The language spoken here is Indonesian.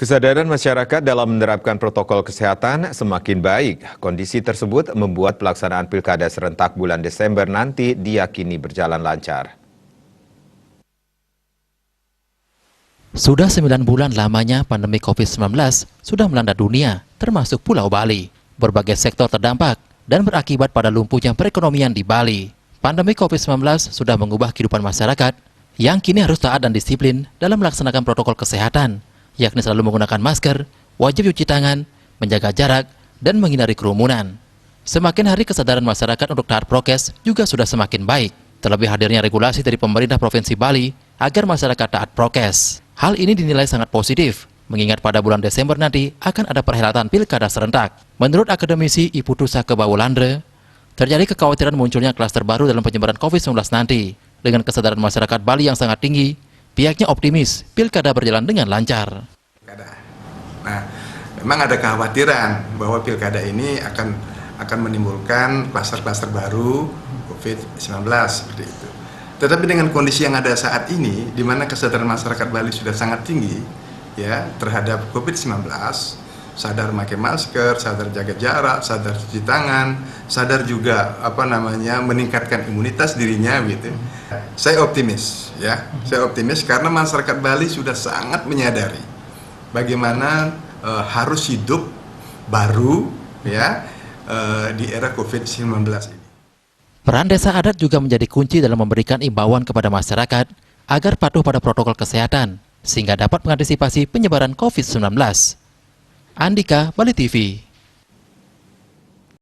Kesadaran masyarakat dalam menerapkan protokol kesehatan semakin baik. Kondisi tersebut membuat pelaksanaan pilkada serentak bulan Desember nanti diyakini berjalan lancar. Sudah 9 bulan lamanya pandemi COVID-19 sudah melanda dunia, termasuk Pulau Bali. Berbagai sektor terdampak dan berakibat pada lumpuhnya perekonomian di Bali. Pandemi COVID-19 sudah mengubah kehidupan masyarakat yang kini harus taat dan disiplin dalam melaksanakan protokol kesehatan, yakni selalu menggunakan masker, wajib cuci tangan, menjaga jarak, dan menghindari kerumunan. Semakin hari kesadaran masyarakat untuk taat prokes juga sudah semakin baik. Terlebih hadirnya regulasi dari pemerintah Provinsi Bali agar masyarakat taat prokes. Hal ini dinilai sangat positif, mengingat pada bulan Desember nanti akan ada perhelatan pilkada serentak. Menurut akademisi Iputusa Kebawulandre, terjadi kekhawatiran munculnya klaster baru dalam penyebaran COVID-19 nanti. Dengan kesadaran masyarakat Bali yang sangat tinggi, pihaknya optimis pilkada berjalan dengan lancar. Nah, memang ada kekhawatiran bahwa pilkada ini akan menimbulkan klaster-klaster baru COVID-19 seperti itu. Tetapi dengan kondisi yang ada saat ini, di mana kesadaran masyarakat Bali sudah sangat tinggi ya terhadap COVID-19, sadar memakai masker, sadar jaga jarak, sadar cuci tangan, sadar juga meningkatkan imunitas dirinya gitu. Saya optimis ya. Saya optimis karena masyarakat Bali sudah sangat menyadari bagaimana harus hidup baru ya di era COVID-19 ini. Peran desa adat juga menjadi kunci dalam memberikan imbauan kepada masyarakat agar patuh pada protokol kesehatan sehingga dapat mengantisipasi penyebaran COVID-19. Andika, Bali TV.